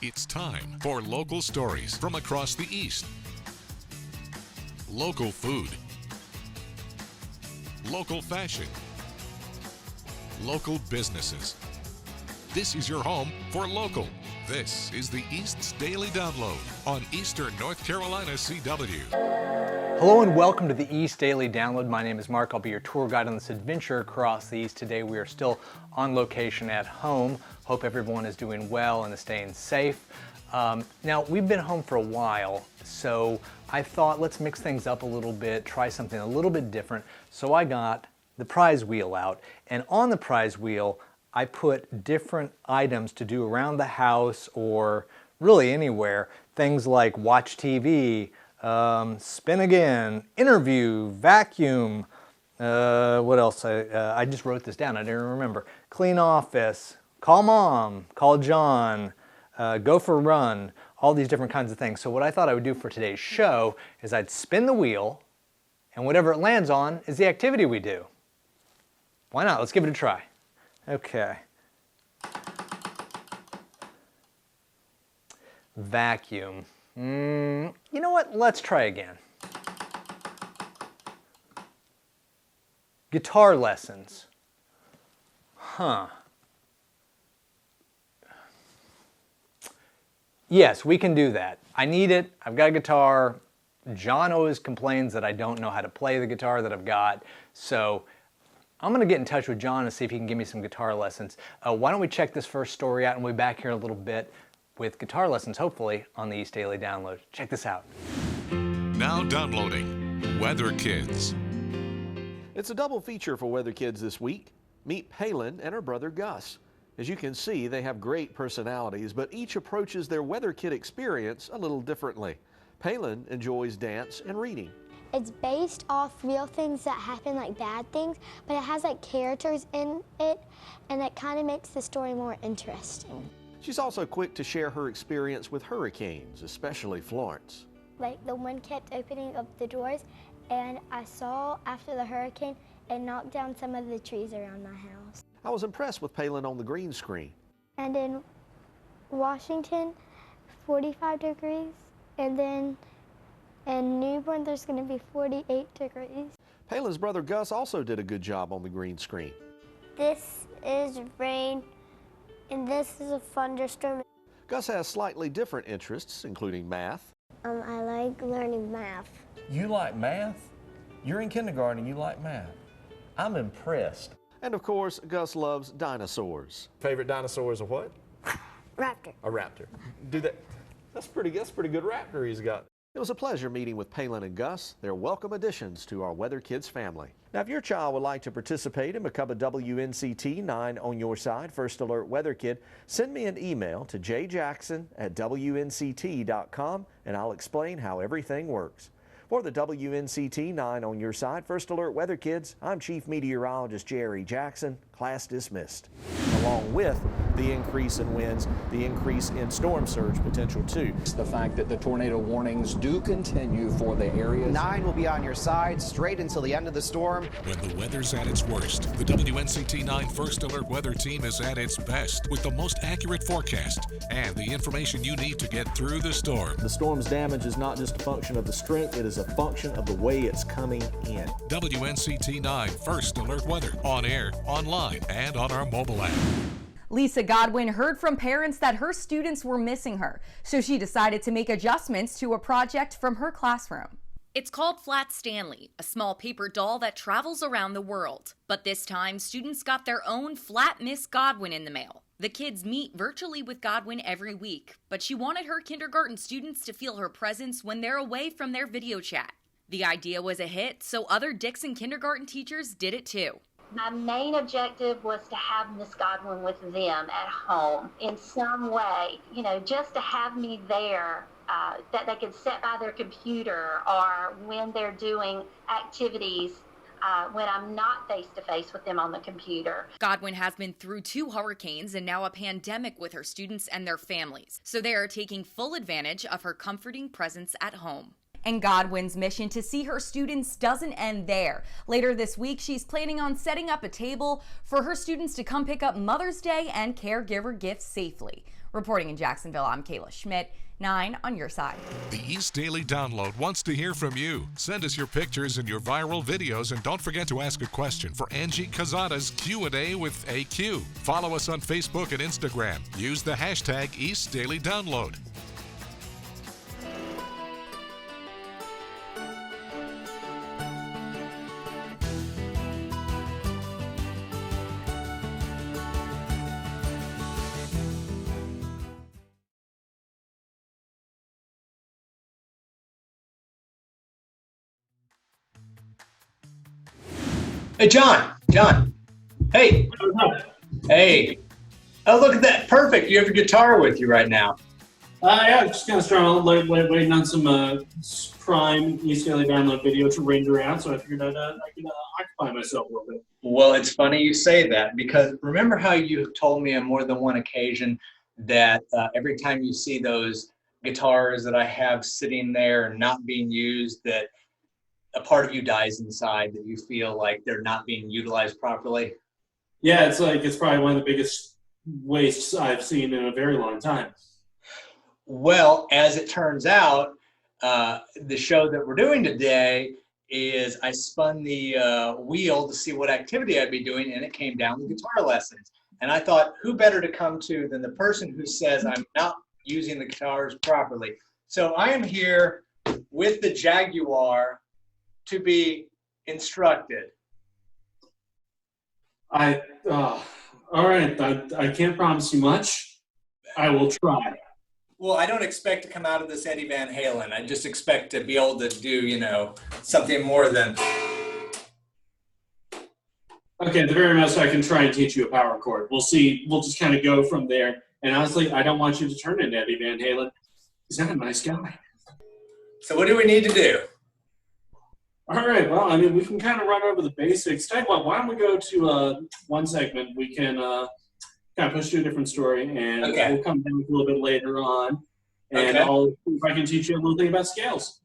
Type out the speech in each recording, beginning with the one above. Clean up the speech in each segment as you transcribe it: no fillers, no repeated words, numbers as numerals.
It's time for local stories from across the East. Local food. Local fashion. Local businesses. This is your home for local. This is the East's Daily Download on Eastern North Carolina CW. Hello and welcome to the East Daily Download. My name is Mark. I'll be your tour guide on this adventure across the East. Today we are still on location at home. Hope everyone is doing well and is staying safe. Now, we've been home for a while, so I thought let's mix things up a little bit, try something a little bit different. So I got the prize wheel out, and on the prize wheel, I put different items to do around the house or really anywhere. Things like watch TV, spin again, interview, vacuum, what else? I just wrote this down, I didn't remember. Clean office, call mom, call John, go for a run, all these different kinds of things. So what I thought I would do for today's show is I'd spin the wheel, and whatever it lands on is the activity we do. Why not? Let's give it a try. Okay. Vacuum. You know what? Let's try again. Guitar lessons. Yes, we can do that. I need it. I've got a guitar. John always complains that I don't know how to play the guitar that I've got. So I'm going to get in touch with John and see if he can give me some guitar lessons. Why don't we check this first story out, and we'll be back here in a little bit with guitar lessons, hopefully, on the East Daily Download. Check this out. Now downloading Weather Kids. It's a double feature for Weather Kids this week. Meet Palin and her brother Gus. As you can see, they have great personalities, but each approaches their Weather Kid experience a little differently. Palin enjoys dance and reading. It's based off real things that happen, like bad things, but it has like characters in it, and it kind of makes the story more interesting. She's also quick to share her experience with hurricanes, especially Florence. Like the wind kept opening up the doors, and I saw after the hurricane, it knocked down some of the trees around my house. I was impressed with Palin on the green screen. And in Washington, 45 degrees, and then in Newborn, there's going to be 48 degrees. Palin's brother Gus also did a good job on the green screen. This is rain, and this is a thunderstorm. Gus has slightly different interests, including math. I like learning math. You like math? You're in kindergarten and you like math. I'm impressed. And of course, Gus loves dinosaurs. Favorite dinosaur is a what? Raptor. A raptor. That's pretty good raptor he's got. It was a pleasure meeting with Palin and Gus. They're welcome additions to our Weather Kids family. Now, if your child would like to participate and become a WNCT 9 on your side First Alert Weather Kid, send me an email to jjackson@WNCT.com and I'll explain how everything works. For the WNCT 9 on your side First Alert Weather Kids, I'm Chief Meteorologist Jerry Jackson. Class dismissed. Along with the increase in winds, the increase in storm surge potential too. It's the fact that the tornado warnings do continue for the areas. 9 will be on your side straight until the end of the storm. When the weather's at its worst, the WNCT 9 First Alert Weather Team is at its best with the most accurate forecast and the information you need to get through the storm. The storm's damage is not just a function of the strength, it is a function of the way it's coming in. WNCT 9 First Alert Weather on air, online, and on our mobile app. Lisa Godwin heard from parents that her students were missing her, so she decided to make adjustments to a project from her classroom. It's called Flat Stanley, a small paper doll that travels around the world. But this time, students got their own Flat Miss Godwin in the mail. The kids meet virtually with Godwin every week, but she wanted her kindergarten students to feel her presence when they're away from their video chat. The idea was a hit, so other Dixon kindergarten teachers did it too. My main objective was to have Miss Godwin with them at home in some way, just to have me there, that they could sit by their computer or when they're doing activities when I'm not face-to-face with them on the computer. Godwin has been through 2 hurricanes and now a pandemic with her students and their families, so they are taking full advantage of her comforting presence at home. And Godwin's mission to see her students doesn't end there. Later this week, she's planning on setting up a table for her students to come pick up Mother's Day and caregiver gifts safely. Reporting in Jacksonville, I'm Kayla Schmidt, 9 on your side. The East Daily Download wants to hear from you. Send us your pictures and your viral videos, and don't forget to ask a question for Angie Cazada's Q&A with AQ. Follow us on Facebook and Instagram. Use the hashtag East Daily Download. Hey, John. Hey. Hey. Oh, look at that. Perfect. You have your guitar with you right now. Yeah, just kind of strong, waiting on some Prime East Daily Download video to render out, so I figured I could occupy myself a little bit. Well, it's funny you say that, because remember how you told me on more than one occasion that every time you see those guitars that I have sitting there not being used, that a part of you dies inside, that you feel like they're not being utilized properly? Yeah, it's probably one of the biggest wastes I've seen in a very long time. Well, as it turns out, the show that we're doing today is I spun the wheel to see what activity I'd be doing, and it came down to guitar lessons. And I thought, who better to come to than the person who says I'm not using the guitars properly? So I am here with the Jaguar to be instructed. All right, I can't promise you much. I will try. Well, I don't expect to come out of this Eddie Van Halen. I just expect to be able to do, something more than. Okay, the very most I can try and teach you a power chord. We'll see. We'll just kind of go from there. And honestly, I don't want you to turn into Eddie Van Halen. He's not a nice guy. So what do we need to do? All right, well, I mean, we can kind of run over the basics. Tell you what, why don't we go to one segment? We can kind of push to a different story, and we'll come back a little bit later on, and I'll see if I can teach you a little thing about scales.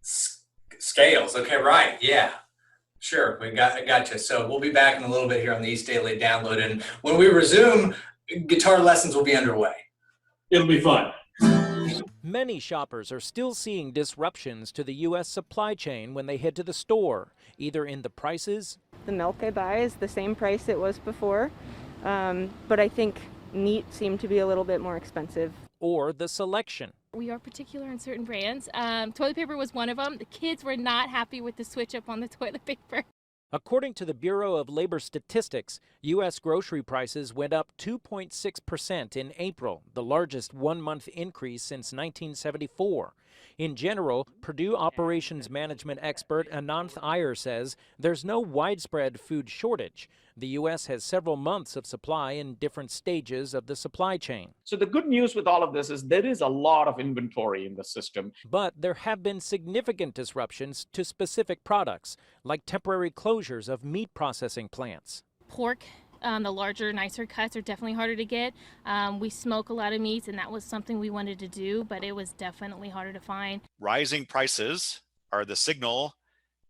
Scales, okay, right, yeah. Sure, I gotcha. So we'll be back in a little bit here on the East Daily Download, and when we resume, guitar lessons will be underway. It'll be fun. Many shoppers are still seeing disruptions to the U.S. supply chain when they head to the store, either in the prices. The milk I buy is the same price it was before, but I think meat seemed to be a little bit more expensive. Or the selection. We are particular in certain brands. Toilet paper was one of them. The kids were not happy with the switch up on the toilet paper. According to the Bureau of Labor Statistics, U.S. grocery prices went up 2.6% in April, the largest one-month increase since 1974. In general, Purdue operations management expert Ananth Iyer says there's no widespread food shortage. The U.S. has several months of supply in different stages of the supply chain. So the good news with all of this is there is a lot of inventory in the system. But there have been significant disruptions to specific products, like temporary closures of meat processing plants. Pork, the larger, nicer cuts are definitely harder to get. We smoke a lot of meats, and that was something we wanted to do, but it was definitely harder to find. Rising prices are the signal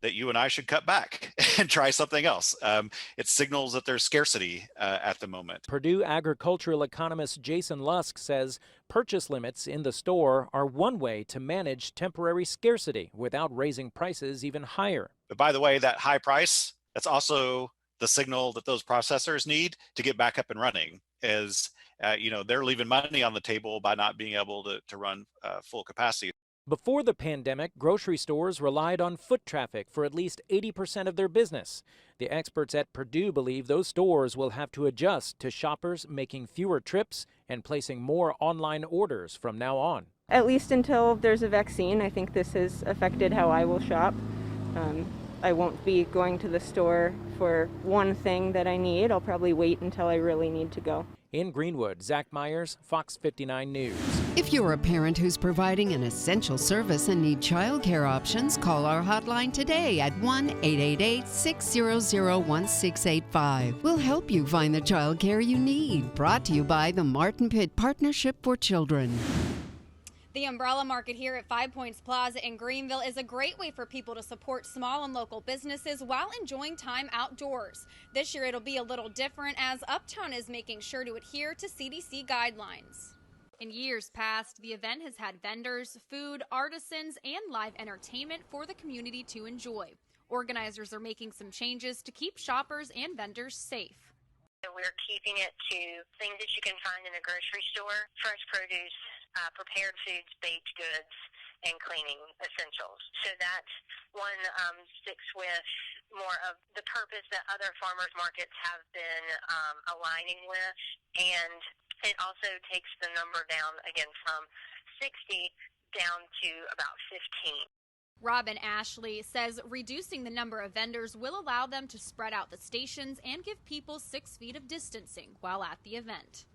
that you and I should cut back and try something else. It signals that there's scarcity at the moment. Purdue agricultural economist Jason Lusk says purchase limits in the store are one way to manage temporary scarcity without raising prices even higher. But by the way, that high price, that's also the signal that those processors need to get back up and running, as they're leaving money on the table by not being able to run full capacity. Before the pandemic, grocery stores relied on foot traffic for at least 80% of their business. The experts at Purdue believe those stores will have to adjust to shoppers making fewer trips and placing more online orders from now on. At least until there's a vaccine, I think this has affected how I will shop. I won't be going to the store for one thing that I need. I'll probably wait until I really need to go. In Greenwood, Zach Myers, Fox 59 News. If you're a parent who's providing an essential service and need childcare options, call our hotline today at 1-888-600-1685. We'll help you find the childcare you need. Brought to you by the Martin Pitt Partnership for Children. The umbrella market here at 5 Points Plaza in Greenville is a great way for people to support small and local businesses while enjoying time outdoors. This year it'll be a little different as Uptown is making sure to adhere to CDC guidelines. In years past, the event has had vendors, food, artisans, and live entertainment for the community to enjoy. Organizers are making some changes to keep shoppers and vendors safe. We're keeping it to things that you can find in a grocery store: fresh produce, prepared foods, baked goods, and cleaning essentials. So that one sticks with more of the purpose that other farmers markets have been aligning with, and it also takes the number down again from 60 down to about 15. Robin Ashley says reducing the number of vendors will allow them to spread out the stations and give people 6 feet of distancing while at the event.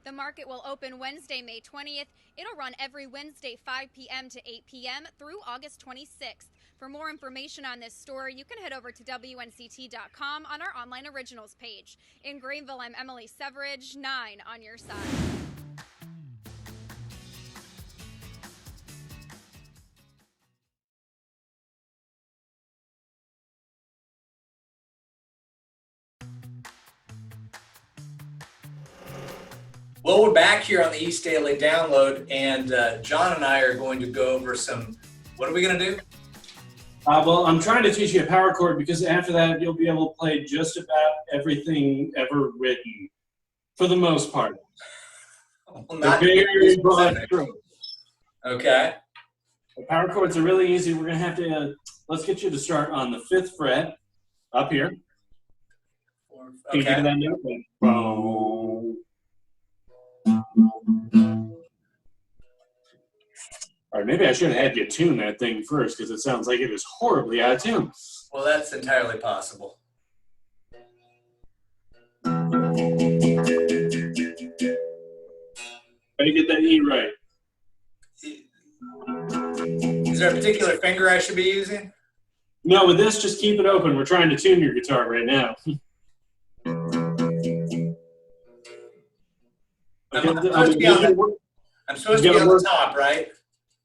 The market will open Wednesday, May 20th. It'll run every Wednesday 5 p.m. to 8 p.m. through August 26th. For more information on this story, you can head over to WNCT.com on our online originals page. In Greenville, I'm Emily Severidge, 9 on your side. Well, we're back here on the East Daily Download, and John and I are going to go over some, what are we going to do? Well, I'm trying to teach you a power chord because after that, you'll be able to play just about everything ever written, for the most part. Well, not very broad strokes. Okay. The power chords are really easy. We're going to have to, let's get you to start on the 5th fret, up here. Can you give me that note? Boom. All right, maybe I should have had you tune that thing first because it sounds like it is horribly out of tune. Well, that's entirely possible. Try to get that E right. Is there a particular finger I should be using? No, with this, just keep it open. We're trying to tune your guitar right now. I'm supposed to be on the top, right?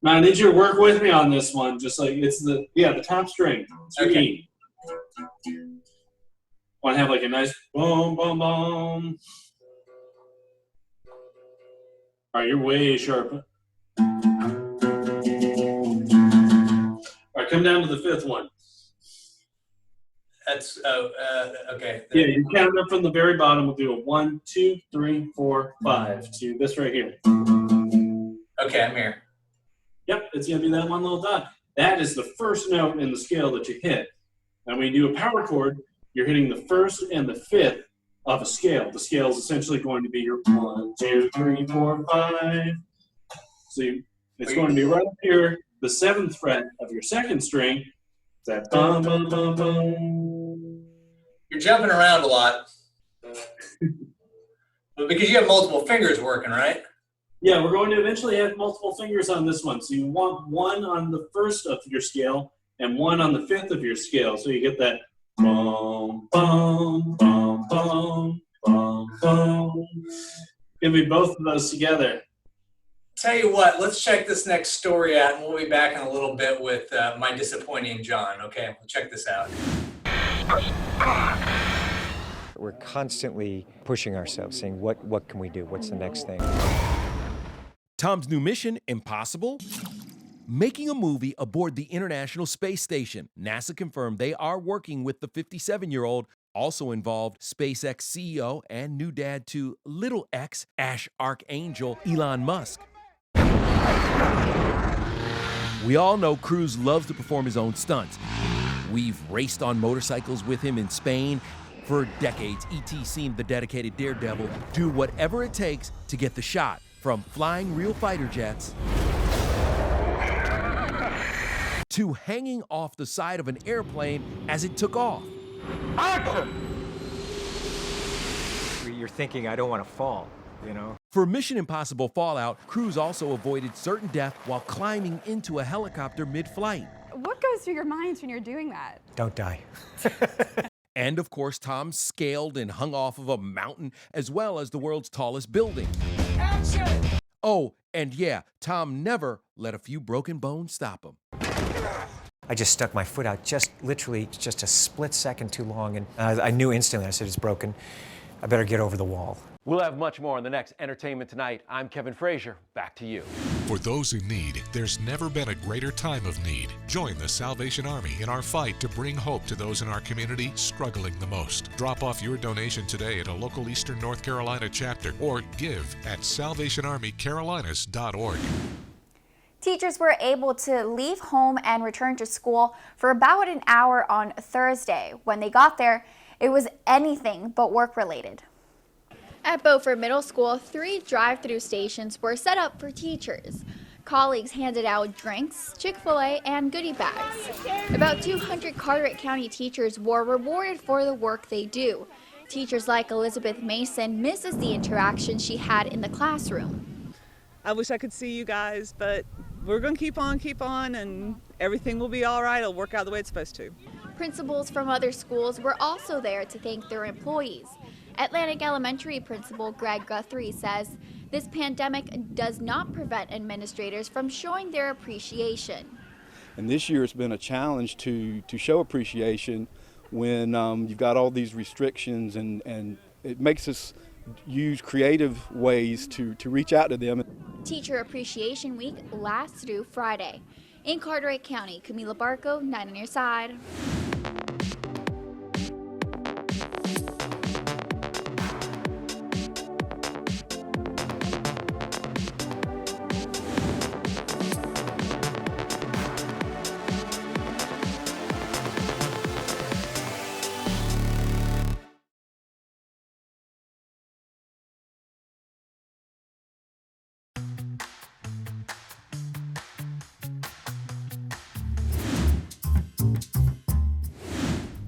Now, I need you to work with me on this one, just like it's the top string. It's your E. Want to have like a nice boom, boom, boom. All right, you're way sharp. All right, come down to the 5th one. That's, okay. Yeah, you count up from the very bottom. We'll do a 1, 2, 3, 4, 5 to this right here. Okay, I'm here. Yep, it's going to be that one little dot. That is the first note in the scale that you hit. And when you do a power chord, you're hitting the 1st and the 5th of a scale. The scale is essentially going to be your 1, 2, 3, 4, 5. So it's going to be right up here, the 7th fret of your 2nd string. It's that bum, bum, bum, bum. You're jumping around a lot. But because you have multiple fingers working, right? Yeah, we're going to eventually have multiple fingers on this one. So you want 1 on the 1st of your scale and 1 on the 5th of your scale. So you get that bum, bum, bum, bum, bum, bum. Give me both of those together. Tell you what, let's check this next story out, and we'll be back in a little bit with my disappointing John. Okay, we'll check this out. We're constantly pushing ourselves, saying, what can we do? What's the next thing? Tom's new mission, impossible? Making a movie aboard the International Space Station. NASA confirmed they are working with the 57-year-old, also involved SpaceX CEO and new dad to little X, Ash Archangel, Elon Musk. We all know Cruise loves to perform his own stunts. We've raced on motorcycles with him in Spain. For decades, E.T. seen the dedicated daredevil do whatever it takes to get the shot, from flying real fighter jets to hanging off the side of an airplane as it took off. Action! You're thinking, I don't want to fall, you know? For Mission Impossible Fallout, Cruise also avoided certain death while climbing into a helicopter mid-flight. What goes through your minds when you're doing that? Don't die. And of course, Tom scaled and hung off of a mountain as well as the world's tallest building. Action! Oh, and yeah, Tom never let a few broken bones stop him. I just stuck my foot out literally just a split second too long, and I knew instantly. I said, it's broken. I better get over the wall. We'll have much more on the next Entertainment Tonight. I'm Kevin Frazier. Back to you. For those in need, there's never been a greater time of need. Join the Salvation Army in our fight to bring hope to those in our community struggling the most. Drop off your donation today at a local Eastern North Carolina chapter or give at salvationarmycarolinas.org. Teachers were able to leave home and return to school for about an hour on Thursday. When they got there, it was anything but work-related. At Beaufort Middle School, 3 drive-through stations were set up for teachers. Colleagues handed out drinks, Chick-fil-A, and goodie bags. About 200 Carteret County teachers were rewarded for the work they do. Teachers like Elizabeth Mason misses the interaction she had in the classroom. I wish I could see you guys, but we're going to keep on, and everything will be all right. It'll work out the way it's supposed to. Principals from other schools were also there to thank their employees. Atlantic Elementary Principal Greg Guthrie says this pandemic does not prevent administrators from showing their appreciation. And this year it's been a challenge to show appreciation when you've got all these restrictions, and it makes us use creative ways to reach out to them. Teacher Appreciation Week lasts through Friday. In Carteret County, Camila Barco, 9 on your side.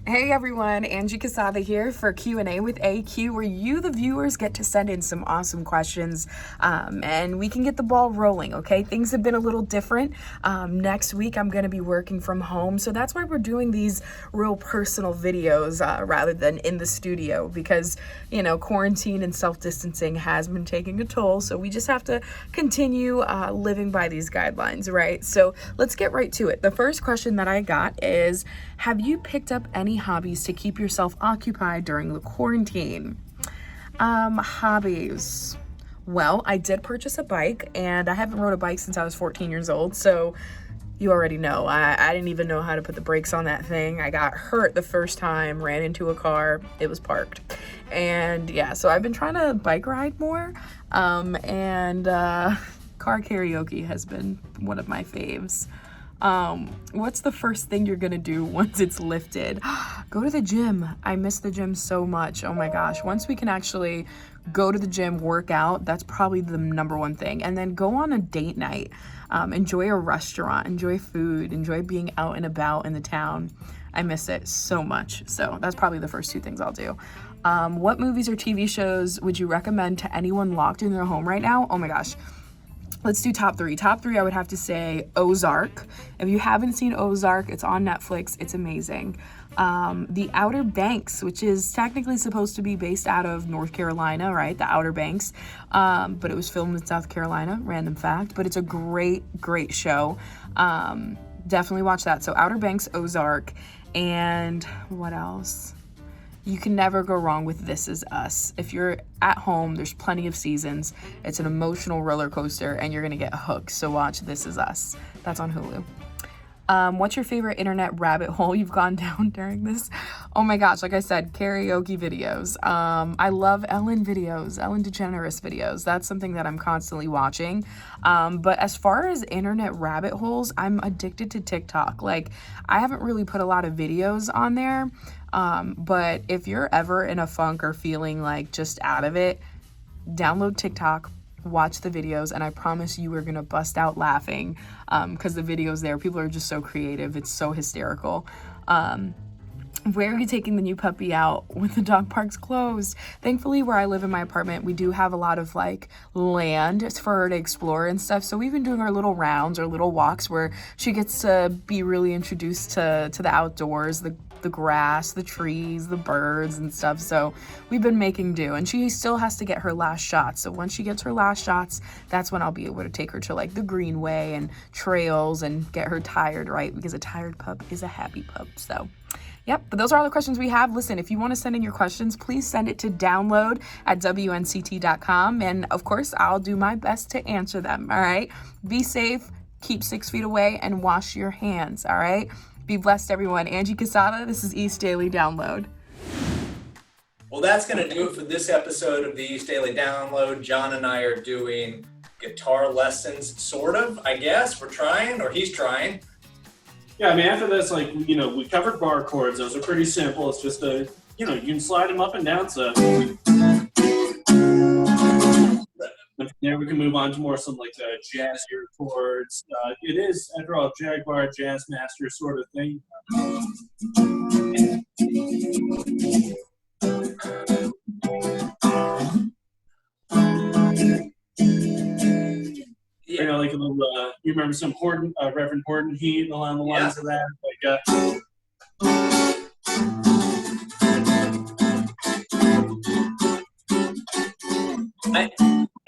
Hey everyone, Angie Casada here for Q&A with AQ, where you, the viewers, get to send in some awesome questions and we can get the ball rolling, okay? Things have been a little different. Next week I'm going to be working from home, so that's why we're doing these real personal videos rather than in the studio, because, you know, quarantine and self-distancing has been taking a toll, so we just have to continue living by these guidelines, right? So let's get right to it. The first question that I got is, have you picked up any hobbies to keep yourself occupied during the quarantine? Hobbies. Well, I did purchase a bike, and I haven't rode a bike since I was 14 years old, so you already know. I didn't even know how to put the brakes on that thing. I got hurt the first time, ran into a car, it was parked. And yeah, so I've been trying to bike ride more, and car karaoke has been one of my faves. What's the first thing you're gonna do once it's lifted? Go to the gym. I miss the gym so much. Oh my gosh. Once we can actually go to the gym, work out, that's probably the number one thing. And then go on a date night. Enjoy a restaurant, enjoy food, enjoy being out and about in the town. I miss it so much. So that's probably the first 2 things I'll do. What movies or TV shows would you recommend to anyone locked in their home right now? Oh my gosh. Let's do top 3. Top 3, I would have to say Ozark. If you haven't seen Ozark, it's on Netflix. It's amazing. The Outer Banks, which is technically supposed to be based out of North Carolina, right? The Outer Banks. But it was filmed in South Carolina, random fact. But it's a great, great show. Definitely watch that. So Outer Banks, Ozark, and what else? You can never go wrong with This Is Us. If you're at home, there's plenty of seasons. It's an emotional roller coaster and you're gonna get hooked. So watch This Is Us. That's on Hulu. What's your favorite internet rabbit hole you've gone down during this? Oh my gosh, like I said, karaoke videos. I love Ellen videos, Ellen DeGeneres videos. That's something that I'm constantly watching. But as far as internet rabbit holes, I'm addicted to TikTok. Like, I haven't really put a lot of videos on there. But if you're ever in a funk or feeling like just out of it, download TikTok, watch the videos, and I promise you are gonna bust out laughing because the videos there, people are just so creative. It's so hysterical. Where are you taking the new puppy out when the dog park's closed? Thankfully, where I live in my apartment, we do have a lot of like land for her to explore and stuff. So we've been doing our little rounds or little walks where she gets to be really introduced to the outdoors, the the grass, the trees, the birds and stuff. So we've been making do, and she still has to get her last shots. So once she gets her last shots, that's when I'll be able to take her to like the greenway and trails and get her tired, right? Because a tired pup is a happy pup. So yep, but those are all the questions we have. Listen, if you want to send in your questions, please send it to download@WNCT.com. And of course, I'll do my best to answer them. All right. Be safe, keep 6 feet away, and wash your hands. All right. Be blessed, everyone. Angie Casada, this is East Daily Download. Well, that's going to do it for this episode of the East Daily Download. John and I are doing guitar lessons, sort of, I guess. We're trying, or he's trying. Yeah, I mean, after this, like, you know, we covered bar chords. Those are pretty simple. It's just a, you know, you can slide them up and down. So from there, we can move on to more some like jazzier chords. It is, after all, Jaguar Jazz Master sort of thing. You know, like a little, you remember some Horton, Reverend Horton Heat along the lines of that? Like,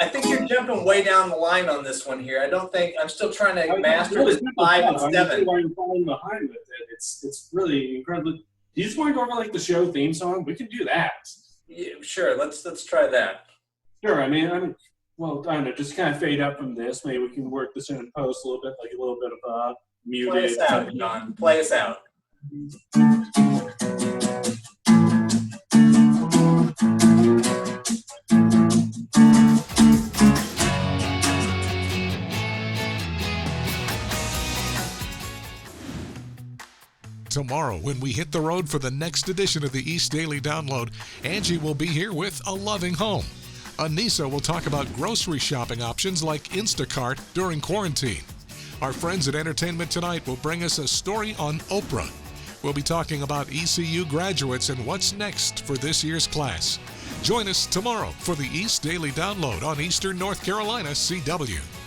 I think you're jumping way down the line on this one here. I don't think, I'm still trying to master this 5 and 7. Why you're falling behind with it. It's really incredible. Do you just want to go over like the show theme song? We can do that. Yeah, sure, let's try that. Sure, I mean, well, I don't know, just kind of fade up from this. Maybe we can work this in post a little bit, like a little bit of muted. Play us out, John. Play us out. Tomorrow, when we hit the road for the next edition of the East Daily Download, Angie will be here with A Loving Home. Anissa will talk about grocery shopping options like Instacart during quarantine. Our friends at Entertainment Tonight will bring us a story on Oprah. We'll be talking about ECU graduates and what's next for this year's class. Join us tomorrow for the East Daily Download on Eastern North Carolina CW.